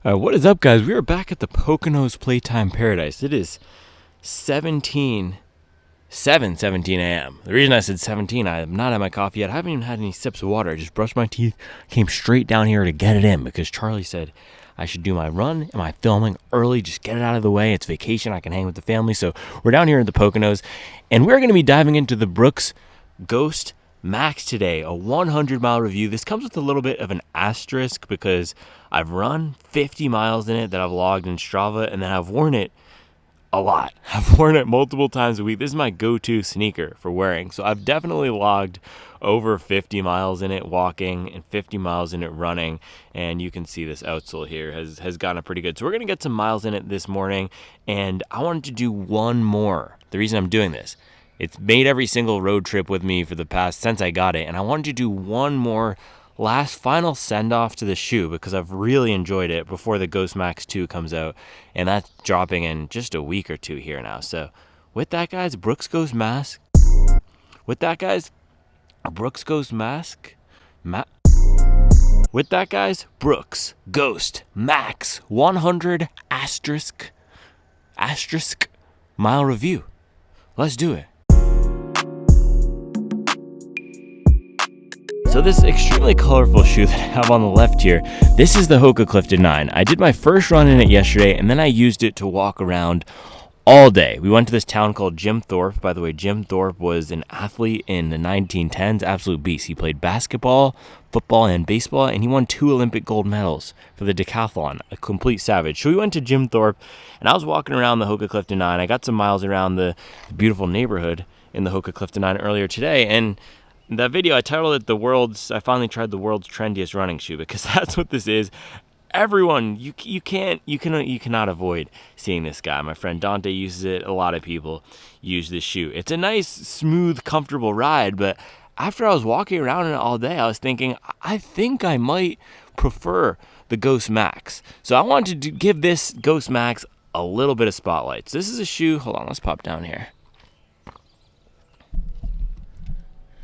What is up, guys? We are back at the Poconos Playtime Paradise. It is 7:17 a.m. The reason I said 17, I have not had my coffee yet. I haven't even had any sips of water. I just brushed my teeth, came straight down here to get it in because Charli said I should do my run and my filming early, just get it out of the way. It's vacation. I can hang with the family. So we're down here at the Poconos, and we're going to be diving into the Brooks Ghost Max today, a 100-mile review. This comes with a little bit of an asterisk because I've run 50 miles in it that I've logged in Strava, and then I've worn it a lot. I've worn it multiple times a week. This is my go-to sneaker for wearing. So I've definitely logged over 50 miles in it walking and 50 miles in it running. And you can see this outsole here has gotten pretty good. So we're going to get some miles in it this morning, and I wanted to do one more. The reason I'm doing this, it's made every single road trip with me for the past, since I got it. And I wanted to do one more final send-off to the shoe because I've really enjoyed it before the Ghost Max 2 comes out. And that's dropping in just a week or two here now. So with that, guys, Brooks Ghost Mask. With that, guys, Brooks Ghost Mask. With that, guys, Brooks Ghost Max 100 asterisk mile review. Let's do it. So this extremely colorful shoe that I have on the left here, this is the Hoka Clifton 9. I did my first run in it yesterday, and then I used it to walk around all day. We went to this town called Jim Thorpe. By the way, Jim Thorpe was an athlete in the 1910s, absolute beast. He played basketball, football, and baseball, and he won 2 Olympic gold medals for the decathlon, a complete savage. So we went to Jim Thorpe, and I was walking around the Hoka Clifton 9. I got some miles around the beautiful neighborhood in the Hoka Clifton 9 earlier today, and that video, I titled it I finally tried the world's trendiest running shoe, because that's what this is. Everyone, you cannot avoid seeing this guy. My friend Dante uses it. A lot of people use this shoe. It's a nice, smooth, comfortable ride, but after I was walking around in it all day, I was thinking, I think I might prefer the Ghost Max. So I wanted to give this Ghost Max a little bit of spotlight. So this is a shoe, hold on, let's pop down here.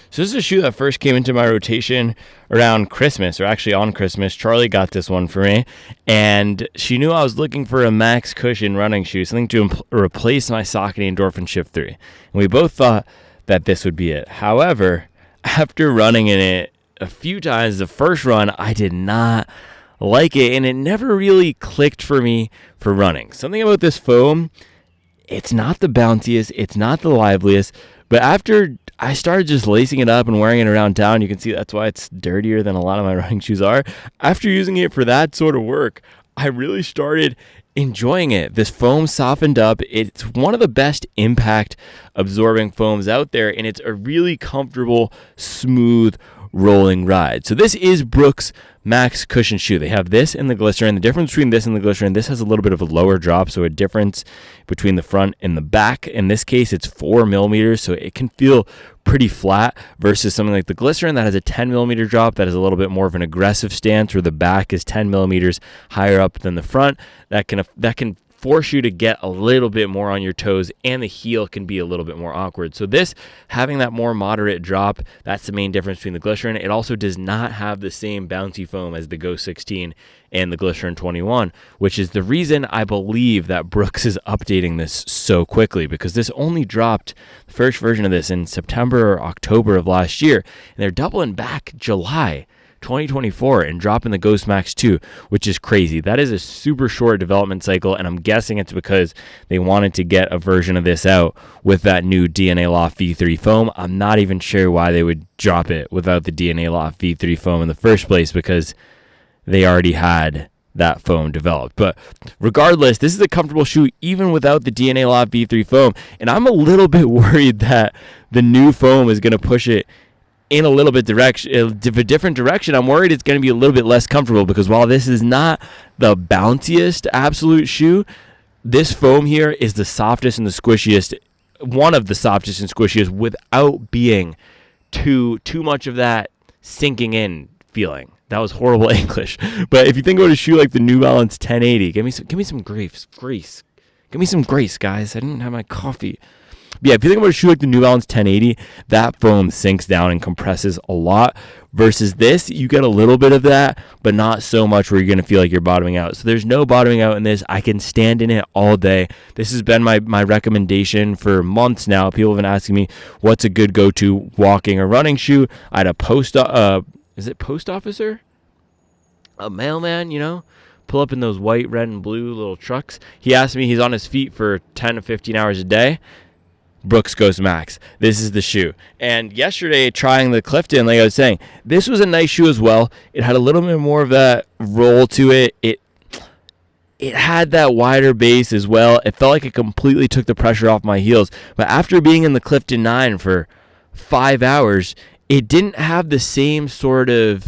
So this is a shoe that first came into my rotation around Christmas, or actually on Christmas. Charli got this one for me, and she knew I was looking for a max cushion running shoe, something to replace my Saucony Endorphin Shift 3. And we both thought that this would be it. However, after running in it a few times, the first run, I did not like it, and it never really clicked for me for running. Something about this foam, it's not the bounciest, it's not the liveliest, but after I started just lacing it up and wearing it around town, you can see that's why it's dirtier than a lot of my running shoes are. After using it for that sort of work, I really started enjoying it. This foam softened up. It's one of the best impact absorbing foams out there, and it's a really comfortable, smooth rolling ride. So this is Brooks Max cushion shoe. They have this and the glycerin. The difference between this and the glycerin, this has a little bit of a lower drop, so a difference between the front and the back. In this case, it's 4 millimeters, so it can feel pretty flat versus something like the glycerin that has a 10 millimeter drop that is a little bit more of an aggressive stance, where the back is 10 millimeters higher up than the front. That can force you to get a little bit more on your toes, and the heel can be a little bit more awkward. So this, having that more moderate drop, that's the main difference between the glycerin. It also does not have the same bouncy foam as the Ghost 16 and the Glycerin 21, which is the reason I believe that Brooks is updating this so quickly, because this only dropped, the first version of this, in September or October of last year, and they're doubling back July 2024 and dropping the Ghost Max 2, which is crazy. That is a super short development cycle, and I'm guessing it's because they wanted to get a version of this out with that new DNA Loft V3 foam. I'm not even sure why they would drop it without the DNA Loft V3 foam in the first place, because they already had that foam developed. But regardless, this is a comfortable shoe even without the DNA Loft V3 foam, and I'm a little bit worried that the new foam is going to push it in a little bit a different direction. I'm worried it's going to be a little bit less comfortable, because while this is not the bounciest absolute shoe, this foam here is the softest and the squishiest, one of the softest and squishiest, without being too much of that sinking in feeling. That was horrible English. But if you think about a shoe like the New Balance 1080, give me some grace. Give me some grace, guys. I didn't have my coffee. But yeah, if you think about a shoe like the New Balance 1080, that foam sinks down and compresses a lot Versus this, you get a little bit of that, but not so much where you're going to feel like you're bottoming out. So there's no bottoming out in this. I can stand in it all day. This has been my recommendation for months now. People have been asking me, what's a good go-to walking or running shoe? I had a post officer? A mailman, pull up in those white, red, and blue little trucks. He asked me, he's on his feet for 10 to 15 hours a day. Brooks Ghost Max. This is the shoe. And yesterday, trying the Clifton, like I was saying, this was a nice shoe as well. It had a little bit more of that roll to it. It had that wider base as well. It felt like it completely took the pressure off my heels. But after being in the Clifton 9 for 5 hours, it didn't have that same sort of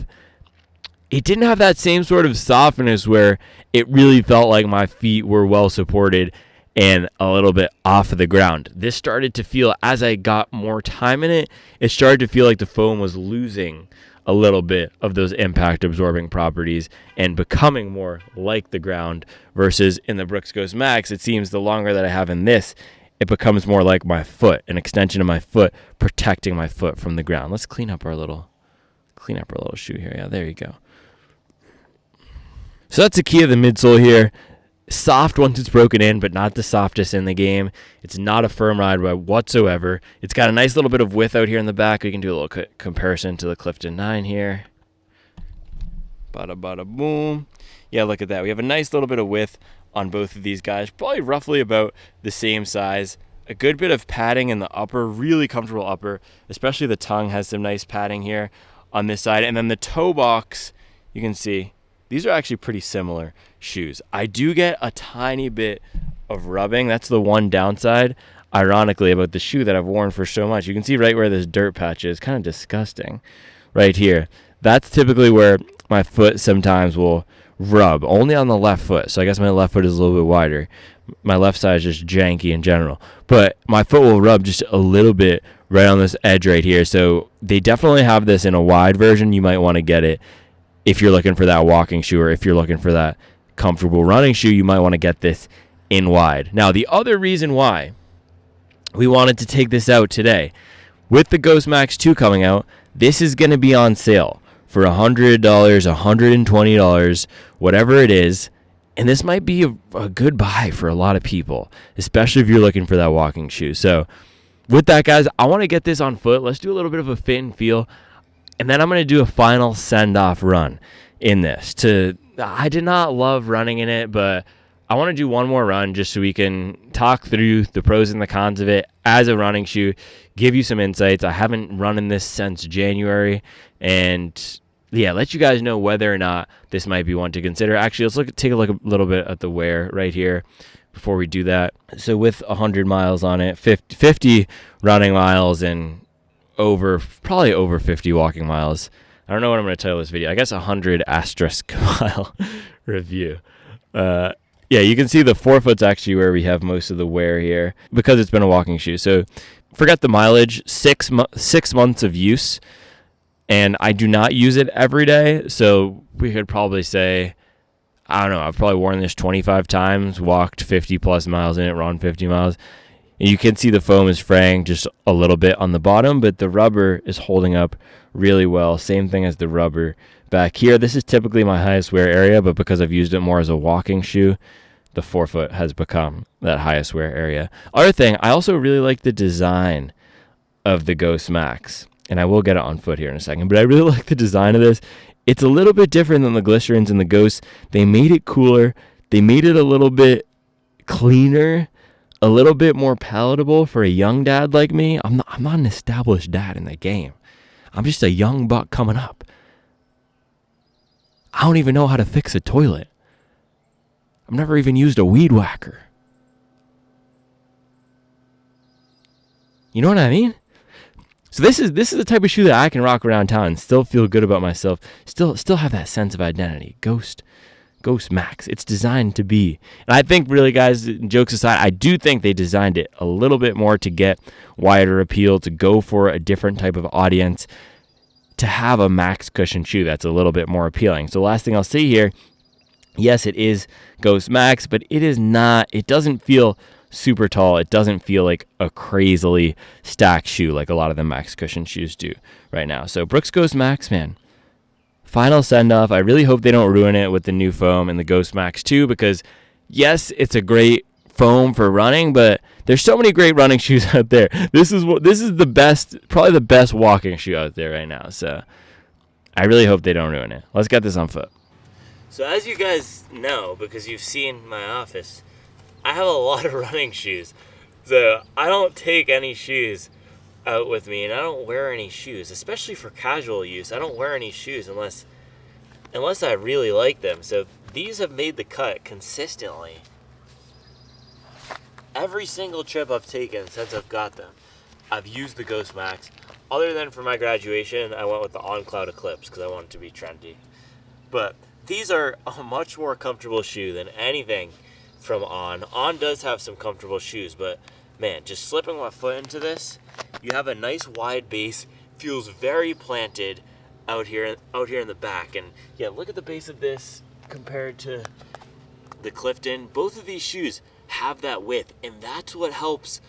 softness where it really felt like my feet were well supported and a little bit off of the ground. This started to feel, as I got more time in it, it started to feel like the foam was losing a little bit of those impact absorbing properties and becoming more like the ground, versus in the Brooks Ghost Max, it seems the longer that I have in this, it becomes more like my foot, an extension of my foot, protecting my foot from the ground. Let's clean up our little shoe here. Yeah, there you go. So that's the key of the midsole here. Soft once it's broken in, but not the softest in the game. It's not a firm ride whatsoever. It's got a nice little bit of width out here in the back. We can do a little comparison to the Clifton 9 here. Bada bada boom. Yeah, look at that. We have a nice little bit of width on both of these guys. Probably roughly about the same size. A good bit of padding in the upper, really comfortable upper. Especially the tongue has some nice padding here on this side. And then the toe box, you can see, these are actually pretty similar shoes. I do get a tiny bit of rubbing. That's the one downside, ironically, about the shoe that I've worn for so much. You can see right where this dirt patch is. Kind of disgusting right here. That's typically where my foot sometimes will rub, only on the left foot. So I guess my left foot is a little bit wider. My left side is just janky in general. But my foot will rub just a little bit right on this edge right here. So they definitely have this in a wide version. You might want to get it if you're looking for that walking shoe, or if you're looking for that comfortable running shoe, you might want to get this in wide. Now, the other reason why we wanted to take this out today, with the Ghost Max 2 coming out, this is going to be on sale for $100, $120, whatever it is. And this might be a good buy for a lot of people, especially if you're looking for that walking shoe. So with that, guys, I want to get this on foot. Let's do a little bit of a fit and feel. And then I'm going to do a final send-off run in this. I did not love running in it, but I want to do one more run just so we can talk through the pros and the cons of it as a running shoe, give you some insights. I haven't run in this since January, and yeah, let you guys know whether or not this might be one to consider. Actually, let's take a look a little bit at the wear right here before we do that. So with 100 miles on it, 50 running miles, and probably over 50 walking miles. I don't know what I'm going to title this video. I guess 100 asterisk mile review. Yeah, you can see the forefoot's actually where we have most of the wear here because it's been a walking shoe. So forget the mileage, 6 months of use, and I do not use it every day. So we could probably say, I don't know, I've probably worn this 25 times, walked 50 plus miles in it, run 50 miles. And you can see the foam is fraying just a little bit on the bottom, but the rubber is holding up really well. Same thing as the rubber back here. This is typically my highest wear area, but because I've used it more as a walking shoe, the forefoot has become that highest wear area. Other thing, I also really like the design of the Ghost Max, and I will get it on foot here in a second, but I really like the design of this. It's a little bit different than the Glycerins and the Ghosts. They made it cooler. They made it a little bit cleaner, a little bit more palatable for a young dad like me. I'm not an established dad in the game. I'm just a young buck coming up. I don't even know how to fix a toilet. I've never even used a weed whacker. You know what I mean? So this is the type of shoe that I can rock around town and still feel good about myself. Still have that sense of identity. Ghost Max. It's designed to be. And I think really, guys, jokes aside, I do think they designed it a little bit more to get wider appeal, to go for a different type of audience, to have a max cushion shoe that's a little bit more appealing. So last thing I'll say here, yes, it is Ghost Max, but it is not, it doesn't feel super tall. It doesn't feel like a crazily stacked shoe like a lot of the Max Cushion shoes do right now. So Brooks Ghost Max, man, final send-off. I really hope they don't ruin it with the new foam and the Ghost Max 2, because yes, it's a great foam for running, but there's so many great running shoes out there. This is the best, probably the best walking shoe out there right now. So I really hope they don't ruin it. Let's get this on foot. So as you guys know, because you've seen my office, I have a lot of running shoes. So I don't take any shoes out with me, and I don't wear any shoes, especially for casual use. I don't wear any shoes unless I really like them. So these have made the cut consistently every single trip I've taken since I've got them. I've used the Ghost Max. Other than for my graduation, I went with the On Cloud Eclipse because I wanted to be trendy. But these are a much more comfortable shoe than anything from On. On does have some comfortable shoes, but man, just slipping my foot into this, you have a nice wide base, feels very planted out here in the back. And yeah, look at the base of this compared to the Clifton. Both of these shoes have that width, and that's what helps,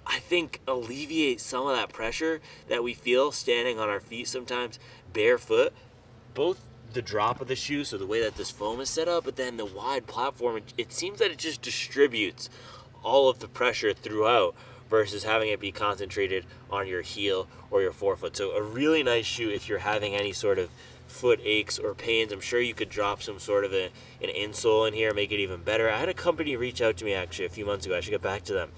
I think, alleviate some of that pressure that we feel standing on our feet sometimes barefoot. Both the drop of the shoe, so the way that this foam is set up, but then the wide platform, it seems that it just distributes all of the pressure throughout versus having it be concentrated on your heel or your forefoot. So a really nice shoe if you're having any sort of foot aches or pains. I'm sure you could drop some sort of an insole in here, make it even better. I had a company reach out to me actually a few months ago, I should get back to them,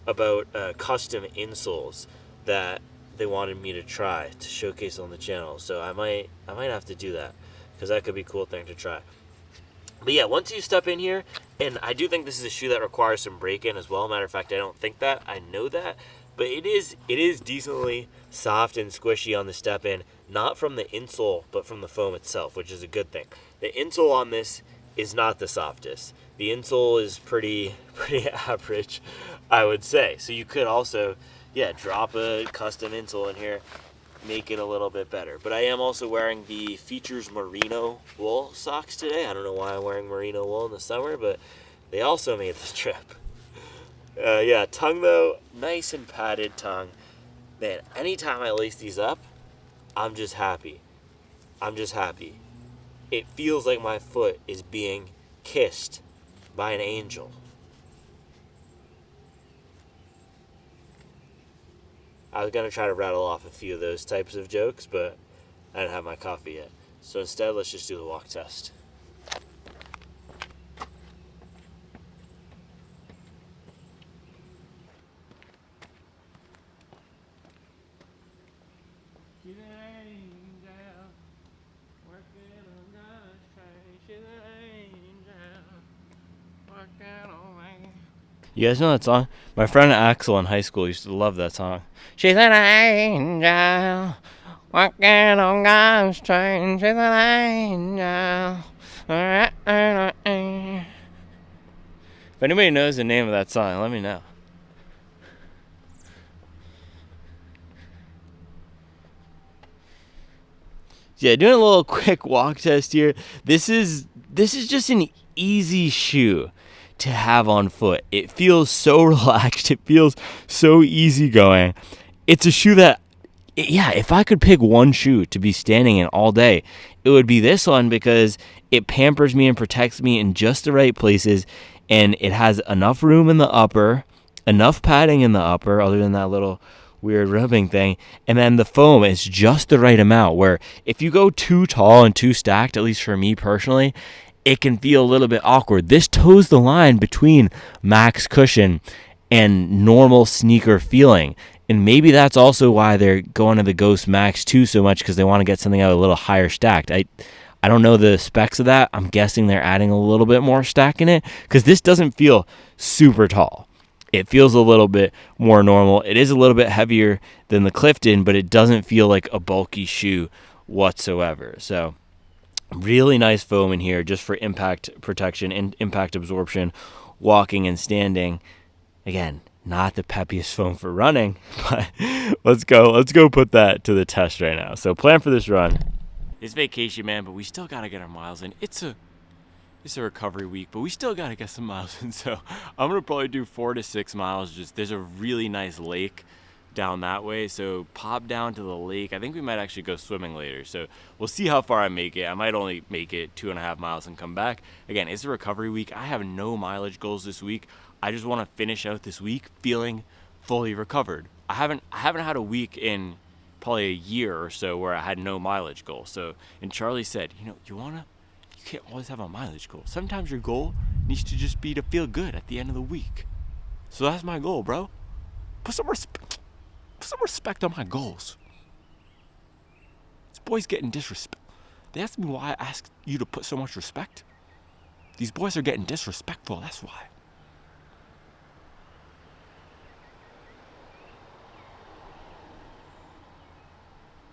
about custom insoles that they wanted me to try to showcase on the channel. So I might have to do that, because that could be a cool thing to try. But yeah, once you step in here, and I do think this is a shoe that requires some break-in as well. Matter of fact, I don't think that. I know that. But it is decently soft and squishy on the step-in, not from the insole, but from the foam itself, which is a good thing. The insole on this is not the softest. The insole is pretty average, I would say. So you could also, drop a custom insole in here, make it a little bit better. But I am also wearing the Features Merino wool socks today. I don't know why I'm wearing merino wool in the summer, but they also made the trip. Tongue though, nice and padded tongue. Man, anytime I lace these up, I'm just happy. It feels like my foot is being kissed by an angel. I was going to try to rattle off a few of those types of jokes, but I didn't have my coffee yet. So instead, let's just do the walk test. You guys know that song? My friend Axel in high school used to love that song. She's an angel, walking on God's train. She's an angel. If anybody knows the name of that song, let me know. Yeah, doing a little quick walk test here. This is just an easy shoe to have on foot. It feels so relaxed. It feels so easygoing. It's a shoe that, if I could pick one shoe to be standing in all day, it would be this one, because it pampers me and protects me in just the right places, and it has enough room in the upper, enough padding in the upper, other than that little weird rubbing thing, and then the foam is just the right amount, where if you go too tall and too stacked, at least for me personally, it can feel a little bit awkward. This toes the line between Max Cushion and normal sneaker feeling. And maybe that's also why they're going to the Ghost Max 2 so much, because they want to get something out a little higher stacked. I don't know the specs of that. I'm guessing they're adding a little bit more stack in it, because this doesn't feel super tall. It feels a little bit more normal. It is a little bit heavier than the Clifton, but it doesn't feel like a bulky shoe whatsoever. So really nice foam in here just for impact protection and impact absorption, walking and standing. Again, not the peppiest foam for running, but let's go put that to the test right now. So plan for this run. It's vacation, man, but we still got to get our miles in. It's It's a recovery week, but we still gotta get some miles in. So I'm gonna probably do 4 to 6 miles. Just there's a really nice lake down that way, so pop down to the lake. I think we might actually go swimming later, so we'll see how far I make it. I might only make it 2.5 miles and come back. Again, it's a recovery week. I have no mileage goals this week. I just want to finish out this week feeling fully recovered. I haven't had a week in probably a year or so where I had no mileage goal. So, and Charli said, you can't always have a mileage goal. Sometimes your goal needs to just be to feel good at the end of the week. So that's my goal, bro. Put some respect on my goals. This boy's getting disrespect. They asked me why I asked you to put so much respect. These boys are getting disrespectful, that's why.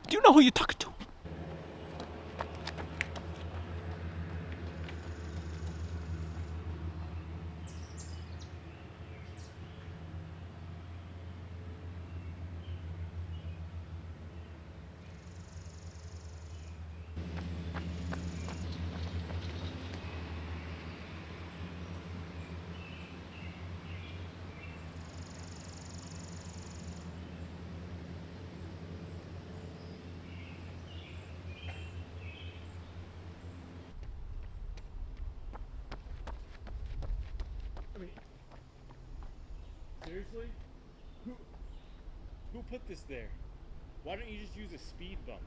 Do you know who you're talking to? Seriously? Who put this there? Why don't you just use a speed bump?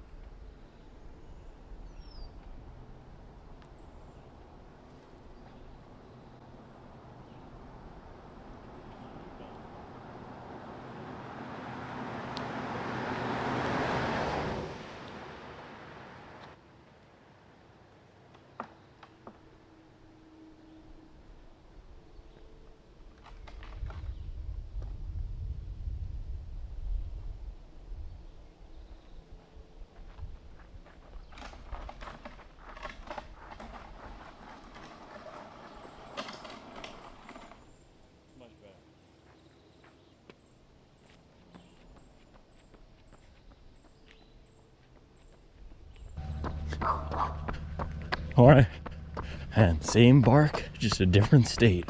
All right, and same bark, just a different state.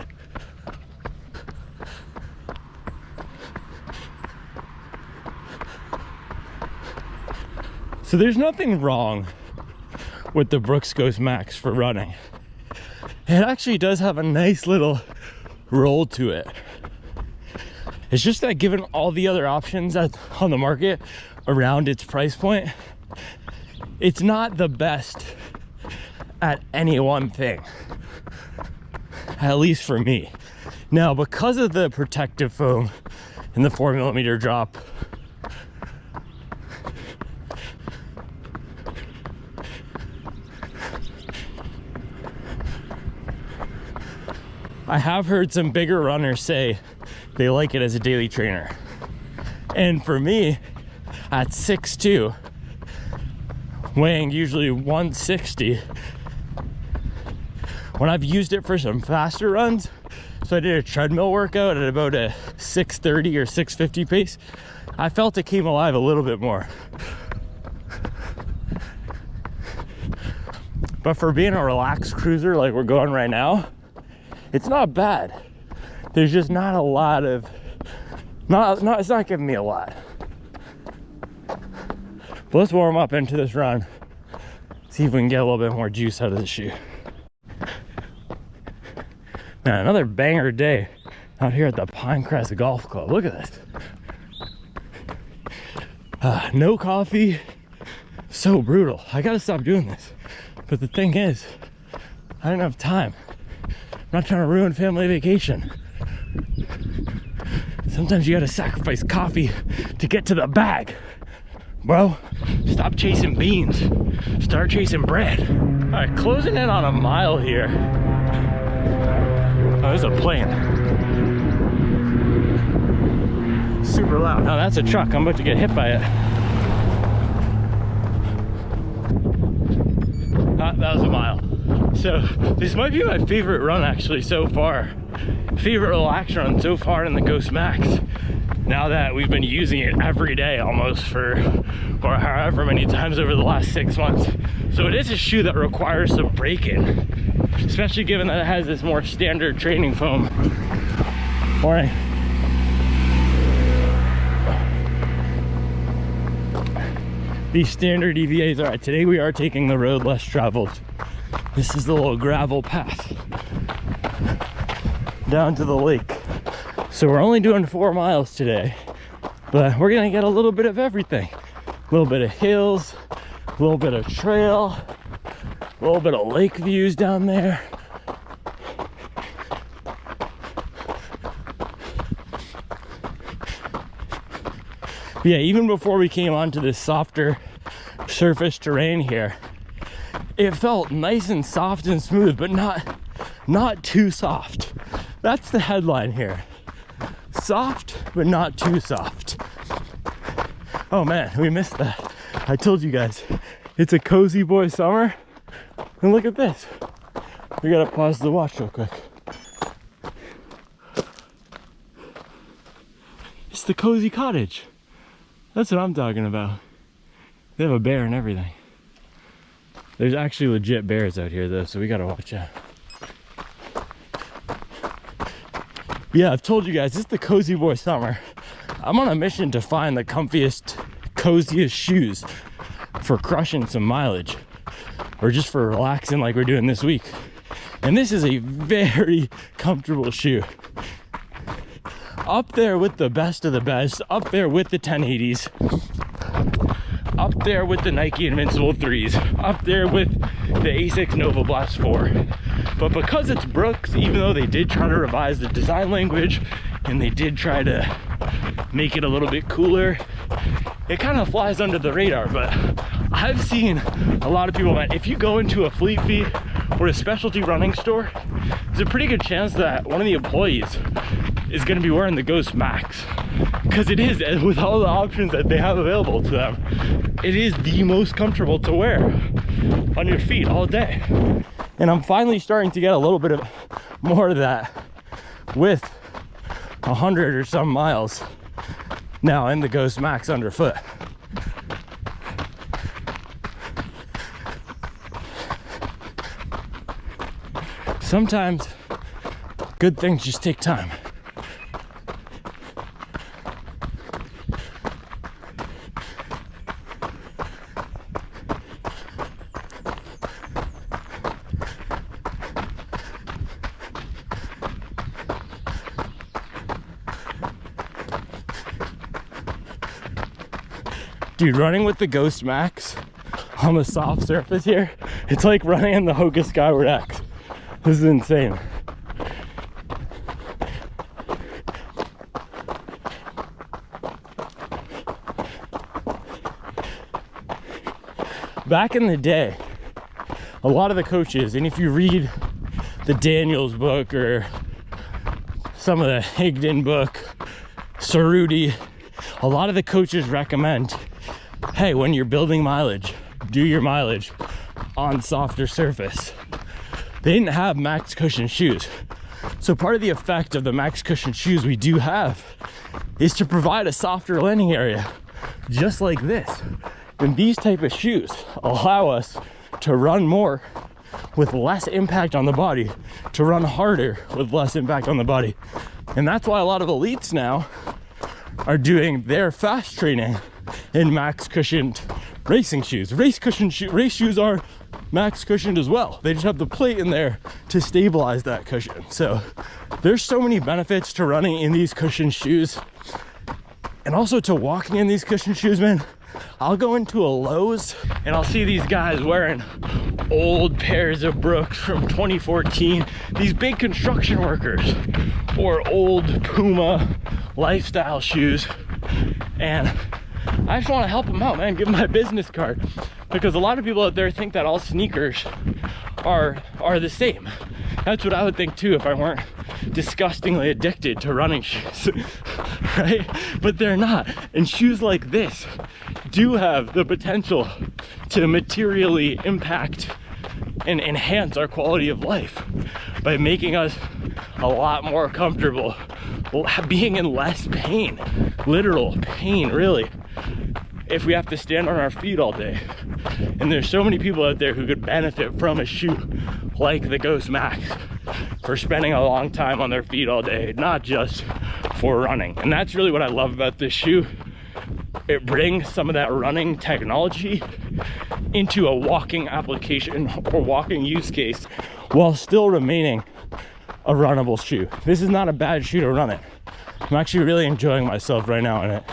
So there's nothing wrong with the Brooks Ghost Max for running. It actually does have a nice little roll to it. It's just that given all the other options that's on the market around its price point, it's not the best at any one thing, at least for me. Now, because of the protective foam and the 4mm drop, I have heard some bigger runners say they like it as a daily trainer. And for me, at 6'2", weighing usually 160, when I've used it for some faster runs, so I did a treadmill workout at about a 6:30 or 6:50 pace, I felt it came alive a little bit more. But for being a relaxed cruiser like we're going right now, it's not bad. There's just not a lot of, it's not giving me a lot. But let's warm up into this run, see if we can get a little bit more juice out of the shoe. Man, another banger day out here at the Pinecrest Golf Club. Look at this. No coffee, so brutal. I gotta stop doing this. But the thing is, I don't have time. I'm not trying to ruin family vacation. Sometimes you gotta sacrifice coffee to get to the bag. Bro, stop chasing beans. Start chasing bread. All right, closing in on a mile here. Oh, there's a plane. Super loud. Oh, that's a truck. I'm about to get hit by it. That was a mile. So this might be my favorite run actually so far. Favorite relax run so far in the Ghost Max. Now that we've been using it every day almost for, or however many times over the last 6 months. So it is a shoe that requires some braking. especially given that it has this more standard training foam. Morning. These standard EVAs. All right, today we are taking the road less traveled. This is the little gravel path down to the lake. So we're only doing 4 miles today, but we're gonna get a little bit of everything. A little bit of hills, a little bit of trail, a little bit of lake views down there. Yeah, even before we came onto this softer surface terrain here, it felt nice and soft and smooth, but not too soft. That's the headline here. Soft, but not too soft. Oh man, we missed that. I told you guys, it's a cozy boy summer. And look at this. We gotta pause the watch real quick. It's the cozy cottage. That's what I'm talking about. They have a bear and everything. There's actually legit bears out here though, so we gotta watch out. Yeah, I've told you guys, this is the cozy boy summer. I'm on a mission to find the comfiest, coziest shoes for crushing some mileage, or just for relaxing like we're doing this week. And this is a very comfortable shoe. Up there with the best of the best, up there with the 1080s, up there with the Nike Invincible 3s, up there with the Asics Nova Blast 4. But because it's Brooks, even though they did try to revise the design language and they did try to make it a little bit cooler, it kind of flies under the radar. But I've seen a lot of people, man, if you go into a Fleet Feet or a specialty running store, there's a pretty good chance that one of the employees is going to be wearing the Ghost Max, because it is, with all the options that they have available to them, it is the most comfortable to wear on your feet all day. And I'm finally starting to get a little bit of more of that with 100 or some miles now in the Ghost Max underfoot. Sometimes good things just take time. Dude, running with the Ghost Max on the soft surface here, it's like running in the Hoka Skyward X. This is insane. Back in the day, a lot of the coaches, and if you read the Daniels book or some of the Higdon book, Cerruti, a lot of the coaches recommend, hey, when you're building mileage, do your mileage on softer surface. They didn't have max cushion shoes. So part of the effect of the max cushion shoes we do have is to provide a softer landing area, just like this. And these type of shoes allow us to run more with less impact on the body, to run harder with less impact on the body. And that's why a lot of elites now are doing their fast training in max cushioned racing shoes. Race shoes are max cushioned as well. They just have the plate in there to stabilize that cushion. So there's so many benefits to running in these cushioned shoes, and also to walking in these cushioned shoes, man. I'll go into a Lowe's and I'll see these guys wearing old pairs of Brooks from 2014, these big construction workers, or old Puma lifestyle shoes, and I just want to help them out, man. Give them my business card, because a lot of people out there think that all sneakers are the same. That's what I would think too if I weren't disgustingly addicted to running shoes, right? But they're not. And shoes like this do have the potential to materially impact and enhance our quality of life by making us a lot more comfortable, being in less pain, literal pain, really, if we have to stand on our feet all day. And there's so many people out there who could benefit from a shoe like the Ghost Max for spending a long time on their feet all day, not just for running. And that's really what I love about this shoe. It brings some of that running technology into a walking application or walking use case while still remaining a runnable shoe. This is not a bad shoe to run in. I'm actually really enjoying myself right now in it.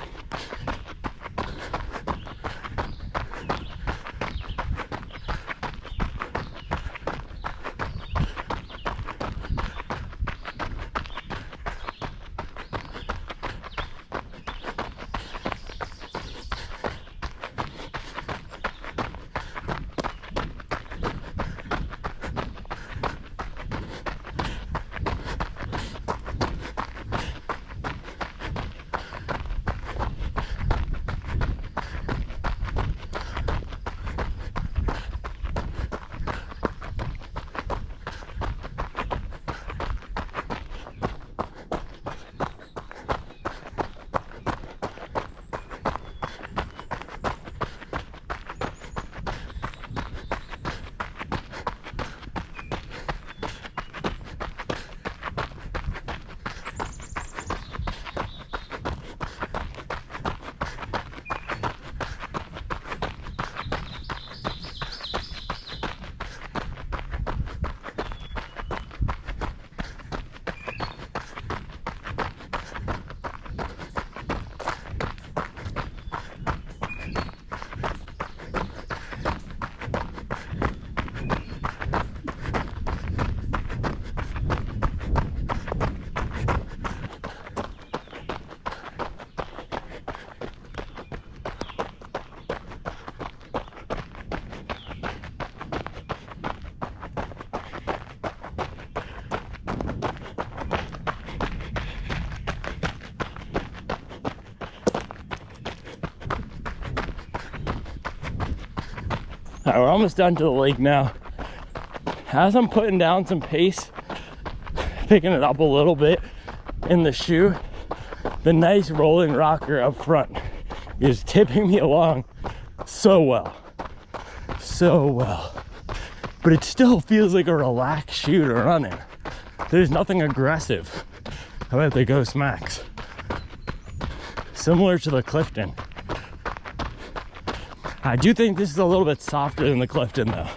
All right, we're almost done to the lake now. As I'm putting down some pace, picking it up a little bit in the shoe, the nice rolling rocker up front is tipping me along so well. But it still feels like a relaxed shoe to run in. There's nothing aggressive about the Ghost Max. Similar to the Clifton. I do think this is a little bit softer than the Clifton though.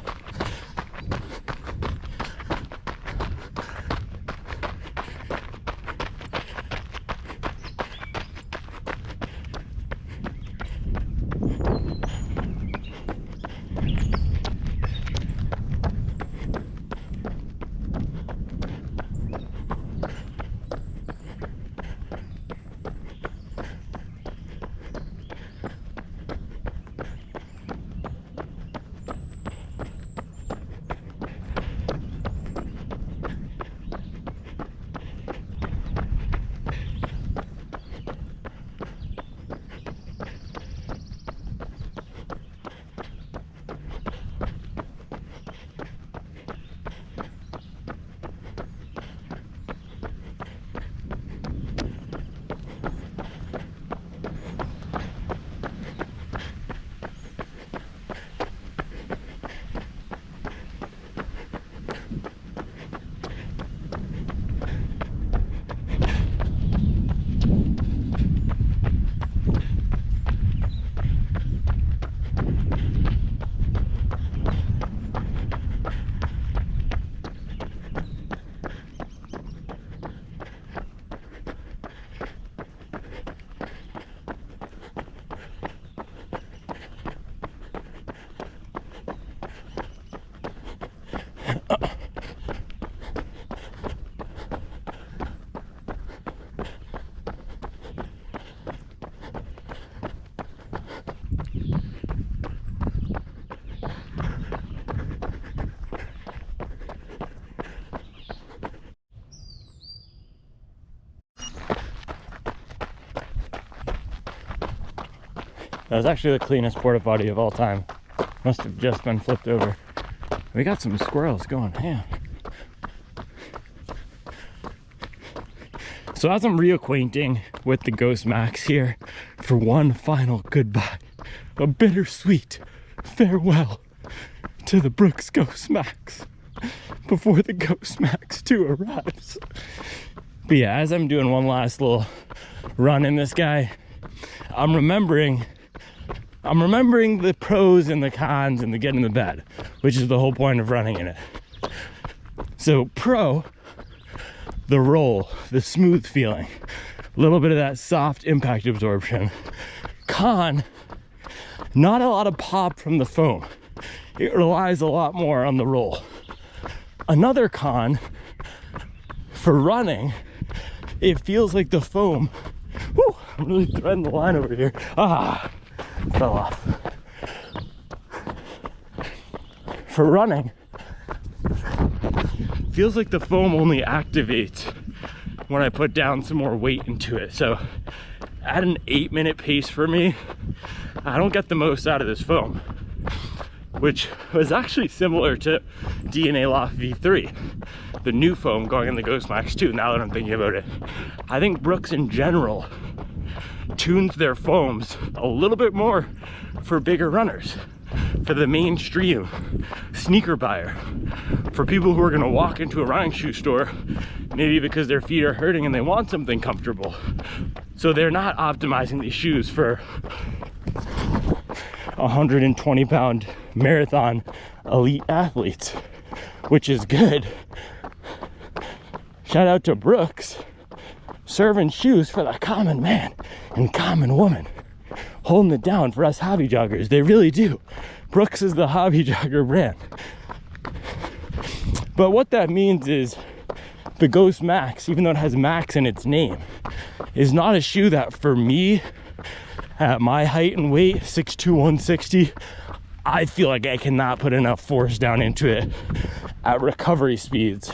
That was actually the cleanest porta potty of all time. Must have just been flipped over. We got some squirrels going ham. So as I'm reacquainting with the Ghost Max here for one final goodbye, a bittersweet farewell to the Brooks Ghost Max. before the Ghost Max 2 arrives. But yeah, as I'm doing one last little run in this guy, I'm remembering the pros and the cons and the getting the bad, which is the whole point of running in it. So pro, the roll, the smooth feeling, a little bit of that soft impact absorption. Con, not a lot of pop from the foam. It relies a lot more on the roll. Another con, for running, it feels like the foam, whoo, I'm really threading the line over here. Fell off. For running, feels like the foam only activates when I put down some more weight into it. So at an 8-minute pace for me, I don't get the most out of this foam, which was actually similar to DNA Loft V3, the new foam going in the Ghost Max 2, now that I'm thinking about it. I think Brooks in general tunes their foams a little bit more for bigger runners, for the mainstream sneaker buyer, for people who are gonna walk into a running shoe store, maybe because their feet are hurting and they want something comfortable. So they're not optimizing these shoes for 120-pound marathon elite athletes, which is good. Shout out to Brooks, serving shoes for the common man and common woman, holding it down for us hobby joggers. They really do. Brooks is the hobby jogger brand. But what that means is the Ghost Max, even though it has Max in its name, is not a shoe that for me, at my height and weight, 6'2", 160, I feel like I cannot put enough force down into it at recovery speeds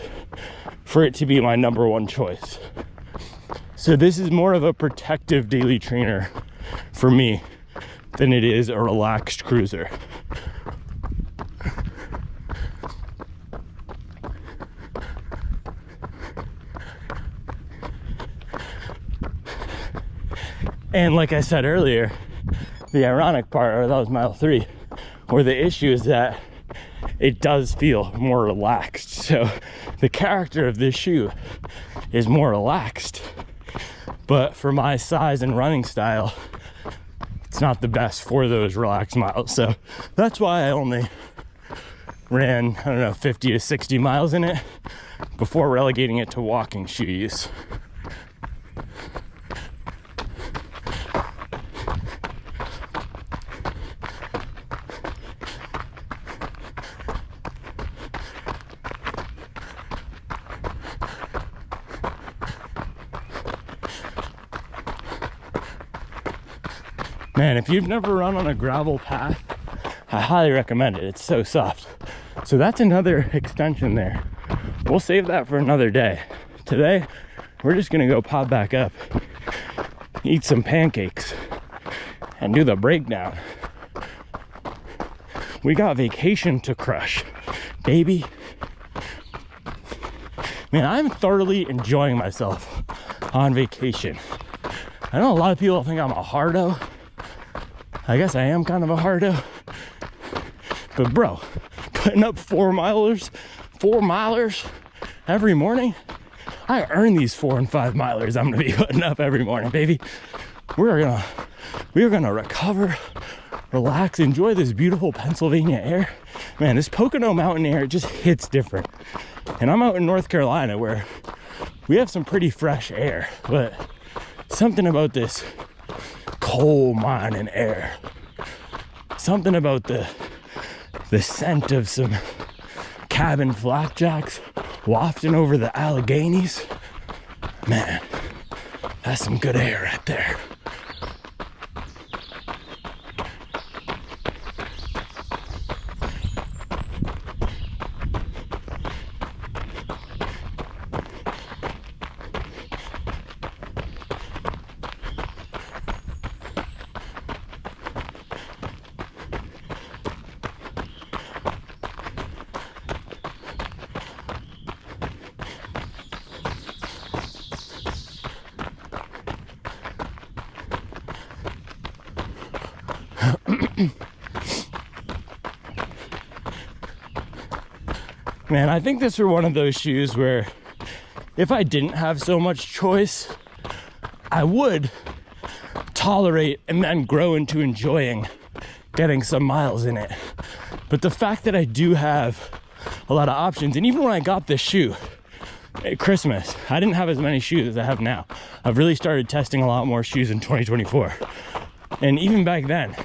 for it to be my number one choice. So this is more of a protective daily trainer for me than it is a relaxed cruiser. And like I said earlier, the ironic part, or that was mile 3, where the issue is that it does feel more relaxed. So the character of this shoe is more relaxed, but for my size and running style, it's not the best for those relaxed miles. So that's why I only ran, 50 to 60 miles in it before relegating it to walking shoe use. Man, if you've never run on a gravel path, I highly recommend it. It's so soft. So that's another extension there. We'll save that for another day. Today, we're just gonna go pop back up, eat some pancakes, and do the breakdown. We got vacation to crush, baby. Man, I'm thoroughly enjoying myself on vacation. I know a lot of people think I'm a hardo. I guess I am kind of a hardo. But bro, putting up 4 milers every morning, I earn these 4 and 5 milers I'm gonna be putting up every morning, baby. We are gonna recover, relax, enjoy this beautiful Pennsylvania air. Man, this Pocono mountain air, it just hits different. And I'm out in North Carolina where we have some pretty fresh air, but something about this coal mining air, something about the scent of some cabin flapjacks wafting over the Alleghenies. Man, that's some good air right there. Man, I think this are one of those shoes where if I didn't have so much choice, I would tolerate and then grow into enjoying getting some miles in it. But the fact that I do have a lot of options, and even when I got this shoe at Christmas, I didn't have as many shoes as I have now. I've really started testing a lot more shoes in 2024. And even back then,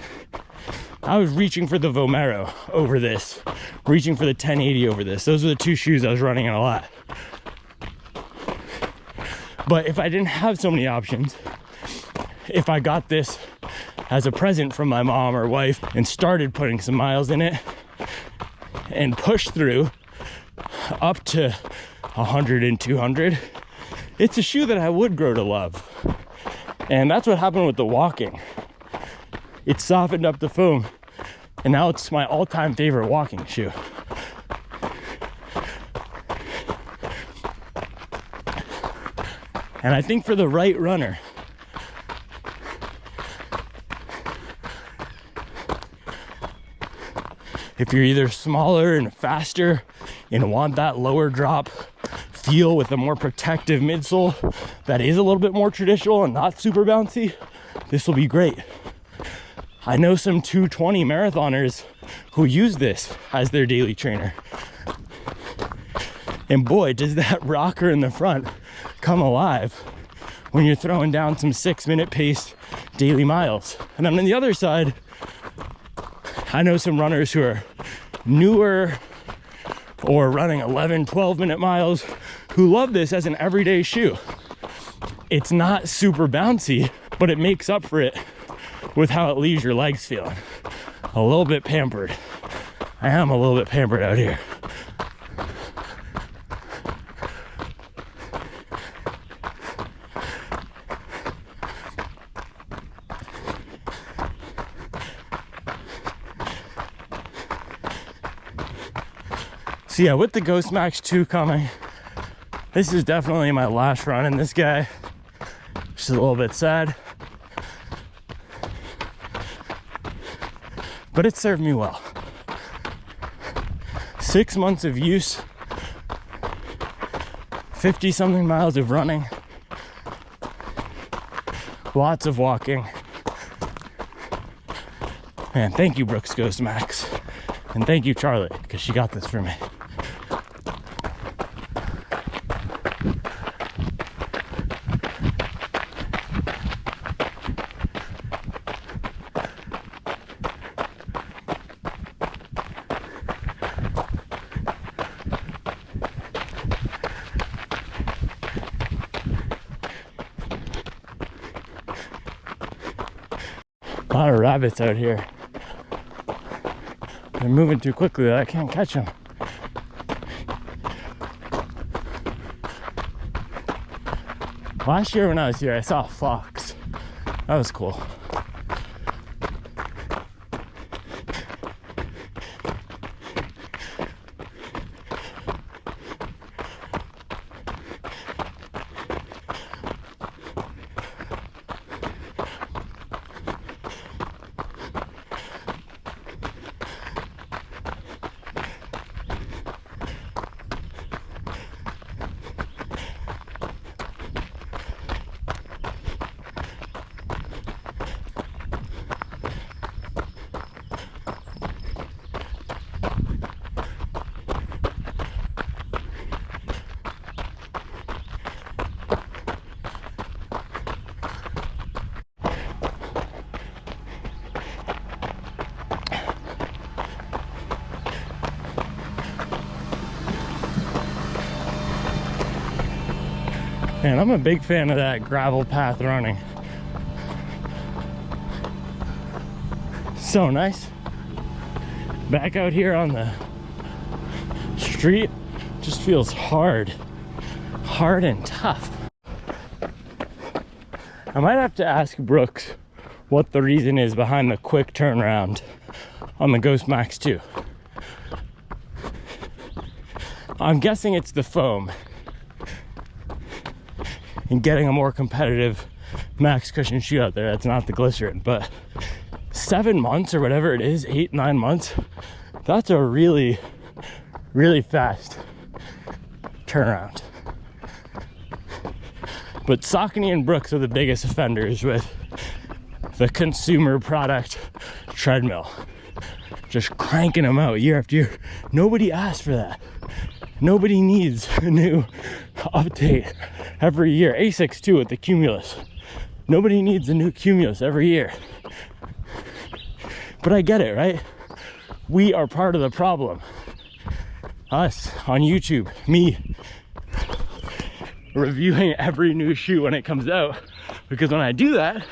I was reaching for the Vomero over this, reaching for the 1080 over this. Those were the two shoes I was running in a lot. But if I didn't have so many options, if I got this as a present from my mom or wife and started putting some miles in it and pushed through up to 100 and 200, it's a shoe that I would grow to love. And that's what happened with the walking. It softened up the foam, and now it's my all-time favorite walking shoe. And I think for the right runner, if you're either smaller and faster and want that lower drop feel with a more protective midsole that is a little bit more traditional and not super bouncy, this will be great. I know some 220 marathoners who use this as their daily trainer. And boy, does that rocker in the front come alive when you're throwing down some 6-minute pace daily miles. And then on the other side, I know some runners who are newer or running 11, 12-minute miles who love this as an everyday shoe. It's not super bouncy, but it makes up for it with how it leaves your legs feeling. A little bit pampered. I am a little bit pampered out here. So yeah, with the Ghost Max 2 coming, this is definitely my last run in this guy, which is a little bit sad. But it served me well. 6 months of use, 50-something miles of running, lots of walking. Man, thank you, Brooks Ghost Max. And thank you, Charli, because she got this for me. A lot of rabbits out here. They're moving too quickly that I can't catch them. Last year when I was here, I saw a fox. That was cool. Man, I'm a big fan of that gravel path running. So nice. Back out here on the street, just feels hard and tough. I might have to ask Brooks what the reason is behind the quick turnaround on the Ghost Max 2. I'm guessing it's the foam and getting a more competitive max cushion shoe out there. That's not the glycerin, but 7 months or whatever it is, 8, 9 months, that's a really fast turnaround. But Saucony and Brooks are the biggest offenders with the consumer product treadmill. Just cranking them out year after year. Nobody asked for that. Nobody needs a new update every year. Asics too with the Cumulus. Nobody needs a new Cumulus every year. But I get it, right? We are part of the problem. Us on YouTube, me reviewing every new shoe when it comes out. Because when I do that,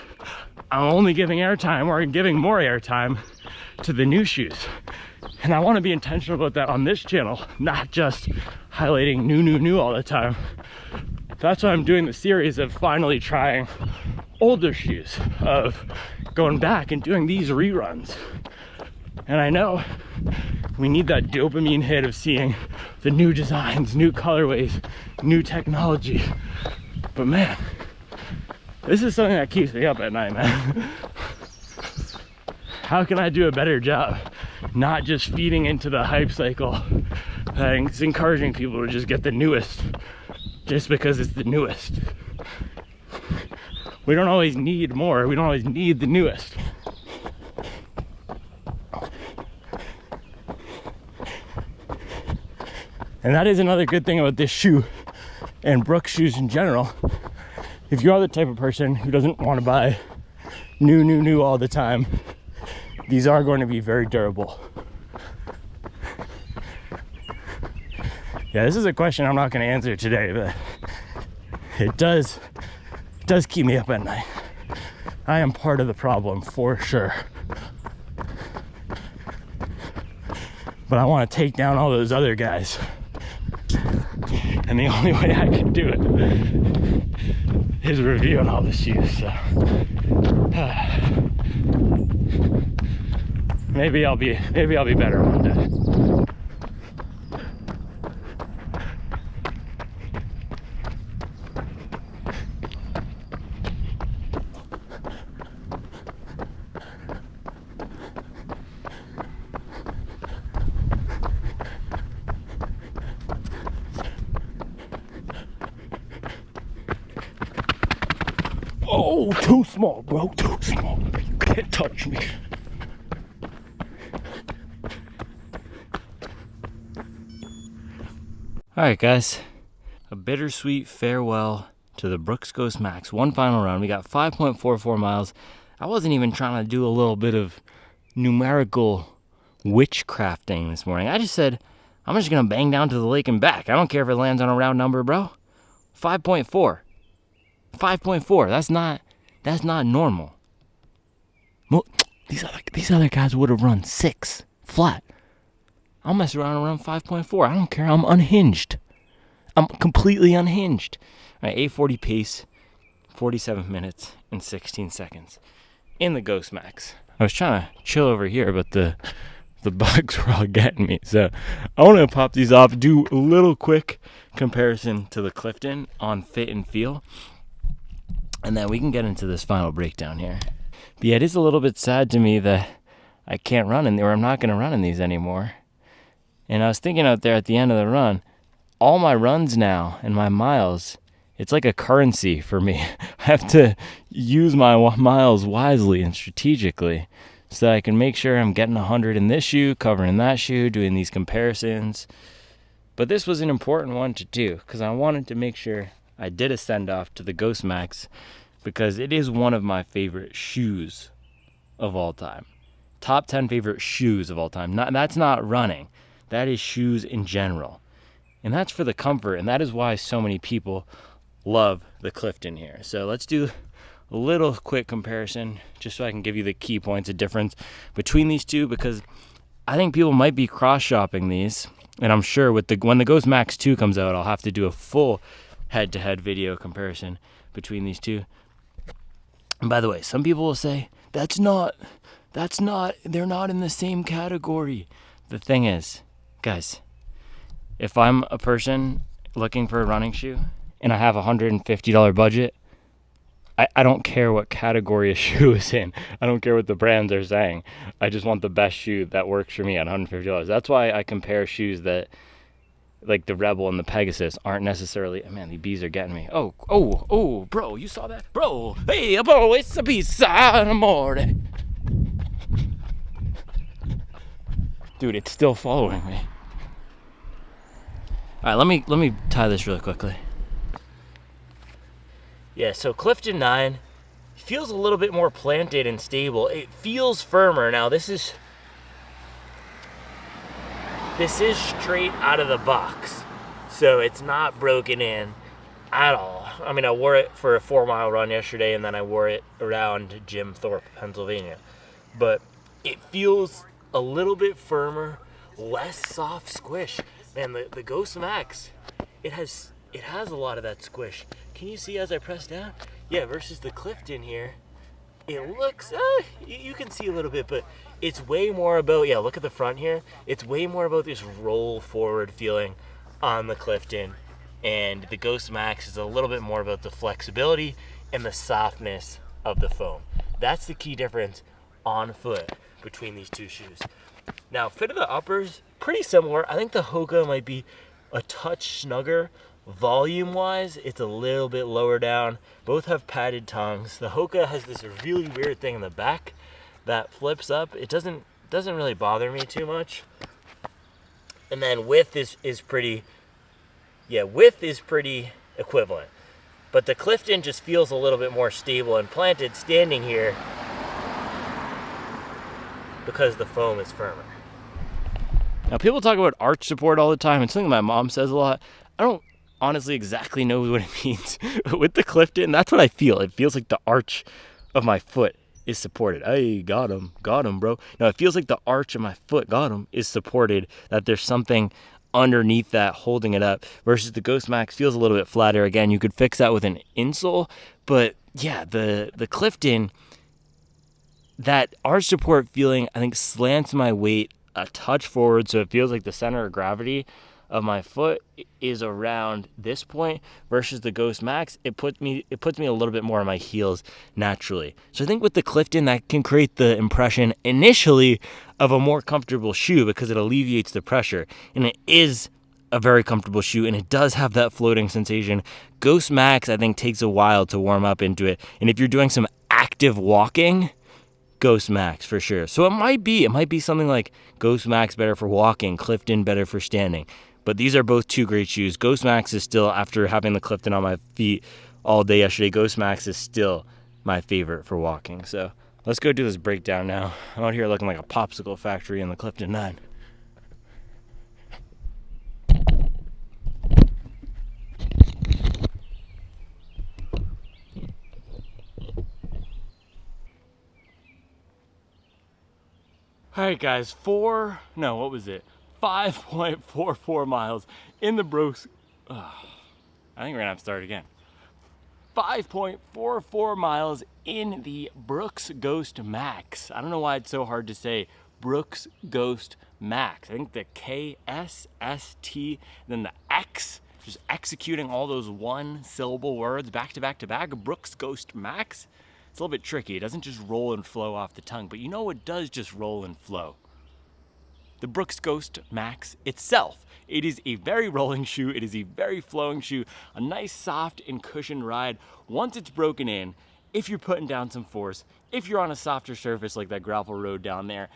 I'm only giving airtime, or giving more airtime to the new shoes. And I want to be intentional about that on this channel, not just highlighting new all the time. That's why I'm doing the series of finally trying older shoes, of going back and doing these reruns. And I know we need that dopamine hit of seeing the new designs, new colorways, new technology. But man, this is something that keeps me up at night, man. How can I do a better job? Not just feeding into the hype cycle that's encouraging people to just get the newest just because it's the newest. We don't always need more. We don't always need the newest. And that is another good thing about this shoe and Brooks shoes in general. If you are the type of person who doesn't want to buy new all the time, these are going to be very durable. Yeah, this is a question I'm not going to answer today, but it does keep me up at night. I am part of the problem for sure. But I want to take down all those other guys. And the only way I can do it is reviewing all the shoes. So maybe I'll be better one day. Oh, too small, bro, too small. You can't touch me. Alright guys, a bittersweet farewell to the Brooks Ghost Max. One final run. We got 5.44 miles. I wasn't even trying to do a little bit of numerical witchcrafting this morning. I just said, I'm just going to bang down to the lake and back. I don't care if it lands on a round number, bro. 5.4. 5.4. That's not normal. Well, these other guys would have run 6 flat. I'll mess around and run 5.4. I don't care. I'm unhinged. I'm completely unhinged. All right, 8:40 pace, 47 minutes and 16 seconds in the Ghost Max. I was trying to chill over here, but the bugs were all getting me. So I want to pop these off, do a little quick comparison to the Clifton on fit and feel, and then we can get into this final breakdown here. But yeah, it is a little bit sad to me that I can't run in, or I'm not going to run in these anymore. And I was thinking out there at the end of the run, all my runs now and my miles, it's like a currency for me. I have to use my miles wisely and strategically so that I can make sure I'm getting 100 in this shoe, covering that shoe, doing these comparisons. But this was an important one to do because I wanted to make sure I did a send-off to the Ghost Max because it is one of my favorite shoes of all time. Top 10 favorite shoes of all time. That's not running. That is shoes in general. And that's for the comfort, and that is why so many people love the Clifton here. So let's do a little quick comparison just so I can give you the key points of difference between these two, because I think people might be cross-shopping these, and I'm sure when the Ghost Max 2 comes out, I'll have to do a full head-to-head video comparison between these two. And by the way, some people will say, they're not in the same category. The thing is, guys, if I'm a person looking for a running shoe and I have a $150 budget, I don't care what category a shoe is in. I don't care what the brands are saying. I just want the best shoe that works for me at $150. That's why I compare shoes that like the Rebel and the Pegasus aren't necessarily, man, these bees are getting me. Oh, bro, you saw that? Bro, hey, bro, it's a pizza in the morning. Dude, it's still following me. All right, let me tie this really quickly. Yeah, so Clifton 9 feels a little bit more planted and stable. It feels firmer. Now, this is straight out of the box, so it's not broken in at all. I mean, I wore it for a 4-mile run yesterday, and then I wore it around Jim Thorpe, Pennsylvania. But it feels a little bit firmer, less soft squish. Man, the Ghost Max, it has a lot of that squish. Can you see as I press down? Yeah, versus the Clifton here, it looks, you can see a little bit, but it's way more about, yeah, look at the front here. It's way more about this roll forward feeling on the Clifton. And the Ghost Max is a little bit more about the flexibility and the softness of the foam. That's the key difference on foot between these two shoes. Now, fit of the uppers, pretty similar. I think the Hoka might be a touch snugger. Volume-wise, it's a little bit lower down. Both have padded tongues. The Hoka has this really weird thing in the back that flips up. It doesn't really bother me too much. And then width is pretty equivalent. But the Clifton just feels a little bit more stable and planted standing here because the foam is firmer. Now, people talk about arch support all the time. It's something my mom says a lot. I don't honestly exactly know what it means. With the Clifton, that's what I feel. It feels like the arch of my foot is supported. Hey, got him, bro. No, it feels like the arch of my foot, is supported, that there's something underneath that holding it up, versus the Ghost Max feels a little bit flatter. Again, you could fix that with an insole, but yeah, the Clifton, that arch support feeling, I think, slants my weight a touch forward, so it feels like the center of gravity of my foot is around this point, versus the Ghost Max, it puts me a little bit more on my heels naturally. So I think with the Clifton, that can create the impression initially of a more comfortable shoe because it alleviates the pressure, and it is a very comfortable shoe, and it does have that floating sensation. Ghost Max, I think, takes a while to warm up into it, and if you're doing some active walking, Ghost Max for sure. So it might be something like Ghost Max better for walking, Clifton better for standing. But these are both two great shoes. Ghost Max is still, after having the Clifton on my feet all day yesterday, Ghost Max is still my favorite for walking. So let's go do this breakdown now. I'm out here looking like a popsicle factory in the Clifton 9. All right, guys, 5.44 miles in the Brooks. I think we're gonna have to start again. 5.44 miles in the Brooks Ghost Max. I don't know why it's so hard to say. Brooks Ghost Max. I think the KSST, then the X, just executing all those one-syllable words back to back to back. Brooks Ghost Max. It's a little bit tricky. It doesn't just roll and flow off the tongue, but you know what does just roll and flow? The Brooks Ghost Max itself. It is a very rolling shoe. It is a very flowing shoe. A nice, soft, and cushioned ride. Once it's broken in, if you're putting down some force, if you're on a softer surface like that gravel road down there,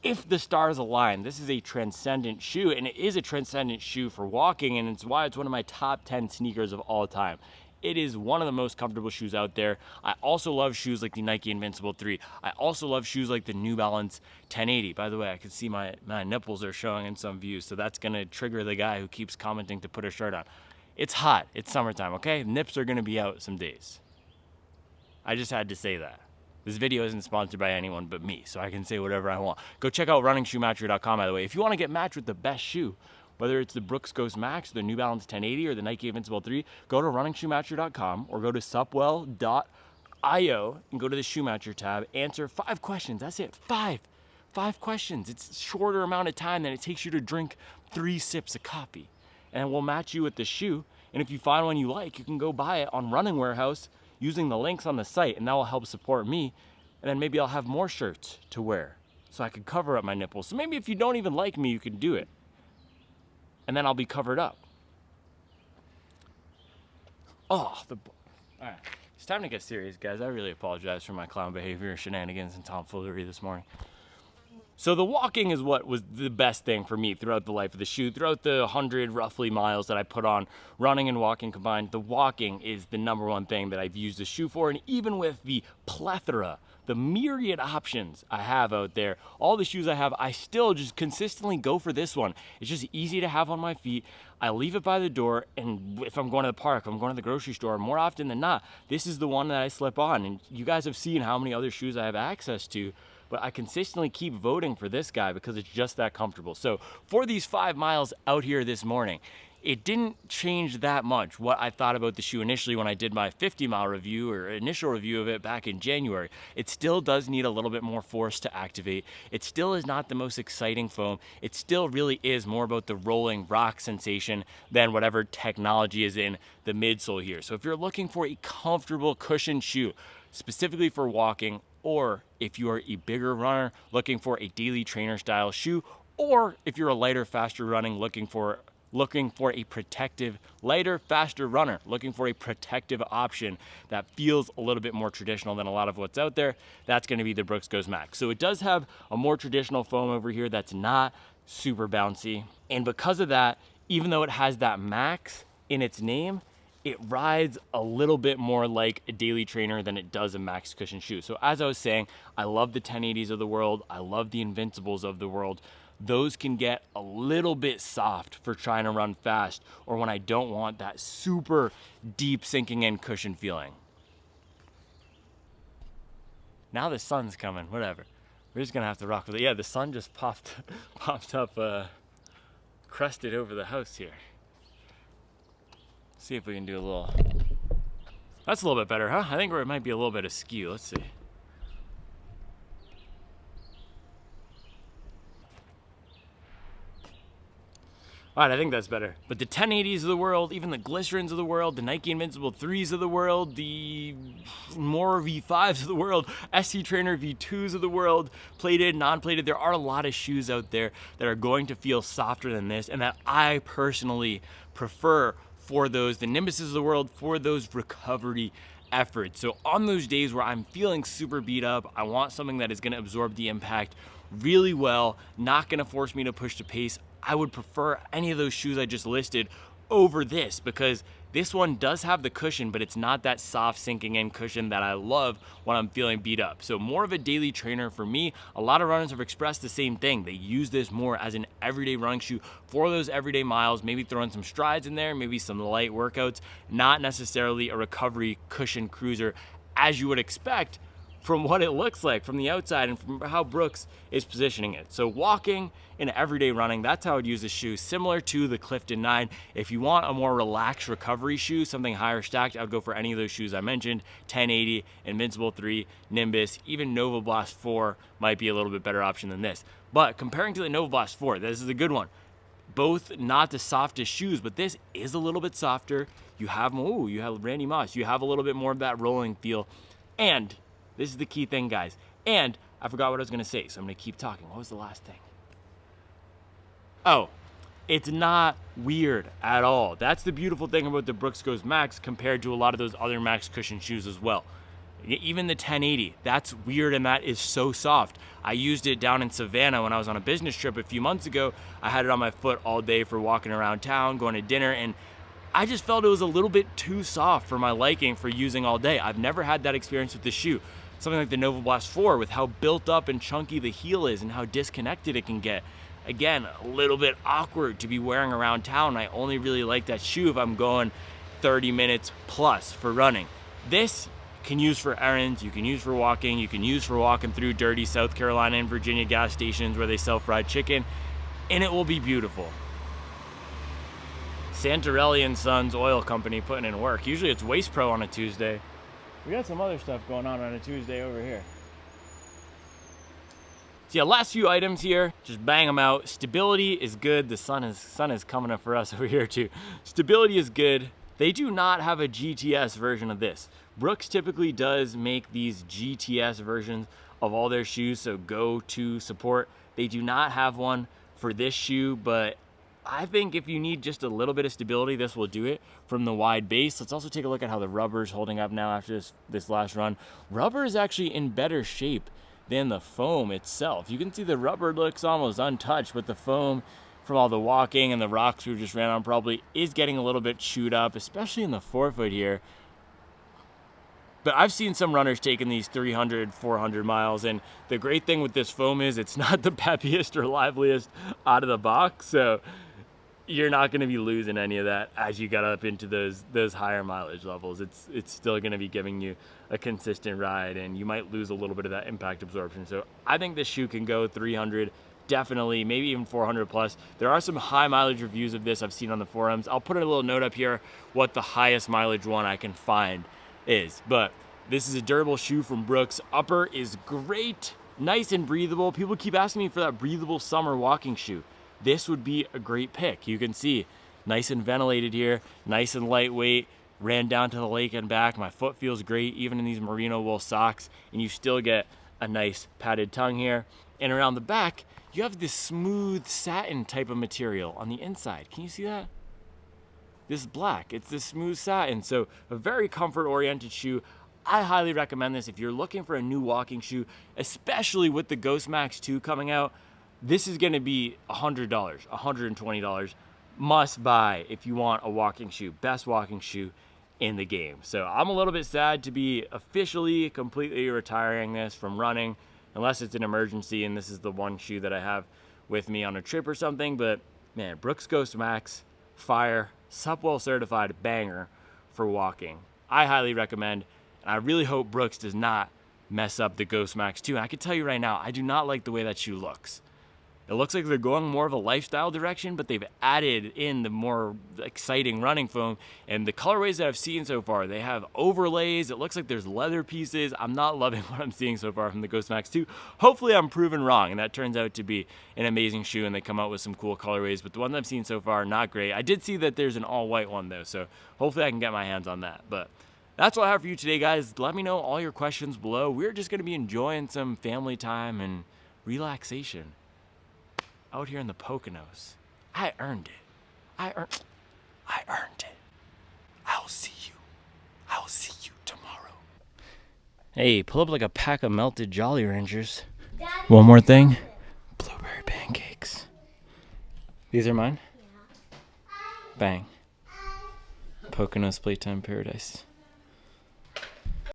if the stars align, this is a transcendent shoe, and it is a transcendent shoe for walking, and it's why it's one of my top 10 sneakers of all time. It is one of the most comfortable shoes out there. I also love shoes like the Nike Invincible 3. I also love shoes like the New Balance 1080. By the way, I can see my nipples are showing in some views, so that's gonna trigger the guy who keeps commenting to put a shirt on. It's hot, it's summertime, okay? Nips are gonna be out some days. I just had to say that. This video isn't sponsored by anyone but me, so I can say whatever I want. Go check out runningshoematcher.com, by the way. If you wanna get matched with the best shoe, whether it's the Brooks Ghost Max, the New Balance 1080, or the Nike Invincible 3, go to runningshoematcher.com or go to supwell.io and go to the Shoe Matcher tab. Answer 5 questions. That's it. 5 questions. It's a shorter amount of time than it takes you to drink 3 sips of coffee. And we'll match you with the shoe. And if you find one you like, you can go buy it on Running Warehouse using the links on the site, and that will help support me. And then maybe I'll have more shirts to wear so I can cover up my nipples. So maybe if you don't even like me, you can do it. and then I'll be covered up. Oh, all right. It's time to get serious, guys. I really apologize for my clown behavior, shenanigans, and tomfoolery this morning. So the walking is what was the best thing for me throughout the life of the shoe. Throughout the 100 roughly miles that I put on, running and walking combined, the walking is the number one thing that I've used the shoe for. And even with the plethora, the myriad options I have out there, all the shoes I have, I still just consistently go for this one. It's just easy to have on my feet. I leave it by the door, and if I'm going to the park, if I'm going to the grocery store, more often than not, this is the one that I slip on. And you guys have seen how many other shoes I have access to, but I consistently keep voting for this guy because it's just that comfortable. So for these 5 miles out here this morning, it didn't change that much what I thought about the shoe initially when I did my 50-mile review or initial review of it back in January. It still does need a little bit more force to activate. It still is not the most exciting foam. It still really is more about the rolling rock sensation than whatever technology is in the midsole here. So if you're looking for a comfortable cushioned shoe, specifically for walking, or if you are a bigger runner looking for a daily trainer style shoe, or if you're a lighter, faster running looking for a protective, lighter, faster runner, looking for a protective option that feels a little bit more traditional than a lot of what's out there, that's going to be the Brooks Goes Max. So it does have a more traditional foam over here that's not super bouncy. And because of that, even though it has that Max in its name, it rides a little bit more like a daily trainer than it does a max cushion shoe. So as I was saying, I love the 1080s of the world. I love the Invincibles of the world. Those can get a little bit soft for trying to run fast or when I don't want that super deep sinking in cushion feeling. Now the sun's coming, whatever. We're just gonna have to rock with it. Yeah, the sun just popped up, crested over the house here. See if we can do a little. That's a little bit better, huh? I think where it might be a little bit askew. Let's see. All right, I think that's better. But the 1080s of the world, even the Glycerins of the world, the Nike Invincible 3s of the world, the more V5s of the world, SC Trainer V2s of the world, plated, non-plated, there are a lot of shoes out there that are going to feel softer than this and that I personally prefer for those, the Nimbuses of the world, for those recovery efforts. So on those days where I'm feeling super beat up, I want something that is gonna absorb the impact really well, not gonna force me to push the pace. I would prefer any of those shoes I just listed over this because this one does have the cushion, but it's not that soft sinking in cushion that I love when I'm feeling beat up. So more of a daily trainer for me. A lot of runners have expressed the same thing. They use this more as an everyday running shoe for those everyday miles, maybe throwing some strides in there, maybe some light workouts, not necessarily a recovery cushion cruiser as you would expect from what it looks like from the outside and from how Brooks is positioning it. So walking and everyday running, that's how I'd use this shoe, similar to the Clifton 9. If you want a more relaxed recovery shoe, something higher stacked, I would go for any of those shoes I mentioned, 1080, Invincible 3, Nimbus, even Nova Blast 4 might be a little bit better option than this. But comparing to the Nova Blast 4, this is a good one. Both not the softest shoes, but this is a little bit softer. You have Randy Moss. You have a little bit more of that rolling feel. And this is the key thing, guys. And I forgot what I was going to say, so I'm going to keep talking. What was the last thing? Oh, it's not weird at all. That's the beautiful thing about the Brooks Goes Max compared to a lot of those other Max cushion shoes as well. Even the 1080, that's weird and that is so soft. I used it down in Savannah when I was on a business trip a few months ago. I had it on my foot all day for walking around town, going to dinner, and I just felt it was a little bit too soft for my liking for using all day. I've never had that experience with the shoe. Something like the Nova Blast 4 with how built up and chunky the heel is and how disconnected it can get. Again, a little bit awkward to be wearing around town. I only really like that shoe if I'm going 30 minutes plus for running. This can use for errands, you can use for walking, you can use for walking through dirty South Carolina and Virginia gas stations where they sell fried chicken, and it will be beautiful. Santarelli and Sons Oil Company putting in work. Usually it's Waste Pro on a Tuesday. We got some other stuff going on a Tuesday over here. So yeah, last few items here, just bang them out. Stability is good. The sun is coming up for us over here too. Stability is good. They do not have a GTS version of this. Brooks typically does make these GTS versions of all their shoes, so go to support. They do not have one for this shoe, but I think if you need just a little bit of stability, this will do it from the wide base. Let's also take a look at how the rubber is holding up now after this last run. Rubber is actually in better shape than the foam itself. You can see the rubber looks almost untouched, but the foam from all the walking and the rocks we just ran on probably is getting a little bit chewed up, especially in the forefoot here. But I've seen some runners taking these 300, 400 miles, and the great thing with this foam is it's not the peppiest or liveliest out of the box, so you're not going to be losing any of that as you got up into those higher mileage levels. It's still going to be giving you a consistent ride, and you might lose a little bit of that impact absorption. So I think this shoe can go 300, definitely, maybe even 400 plus. There are some high mileage reviews of this I've seen on the forums. I'll put a little note up here what the highest mileage one I can find is, but this is a durable shoe from Brooks. Upper is great, nice and breathable. People keep asking me for that breathable summer walking shoe. This would be a great pick. You can see nice and ventilated here, nice and lightweight, ran down to the lake and back. My foot feels great even in these merino wool socks, and you still get a nice padded tongue here. And around the back, you have this smooth satin type of material on the inside. Can you see that? This is black. It's this smooth satin, so a very comfort-oriented shoe. I highly recommend this if you're looking for a new walking shoe, especially with the Ghost Max 2 coming out. This is going to be $100, $120. Must buy if you want a walking shoe. Best walking shoe in the game. So I'm a little bit sad to be officially completely retiring this from running, unless it's an emergency and this is the one shoe that I have with me on a trip or something. But man, Brooks Ghost Max, fire, Supwell certified banger for walking. I highly recommend, and I really hope Brooks does not mess up the Ghost Max 2. And I can tell you right now, I do not like the way that shoe looks. It looks like they're going more of a lifestyle direction, but they've added in the more exciting running foam. And the colorways that I've seen so far, they have overlays. It looks like there's leather pieces. I'm not loving what I'm seeing so far from the Ghost Max 2. Hopefully I'm proven wrong, and that turns out to be an amazing shoe, and they come out with some cool colorways. But the ones I've seen so far, not great. I did see that there's an all-white one, though, so hopefully I can get my hands on that. But that's all I have for you today, guys. Let me know all your questions below. We're just going to be enjoying some family time and relaxation out here in the Poconos. I earned it. I earned it. I'll see you tomorrow. Hey, pull up like a pack of melted Jolly Ranchers. Daddy, One more thing. Blueberry pancakes. These are mine? Yeah. Bang. Poconos Playtime Paradise.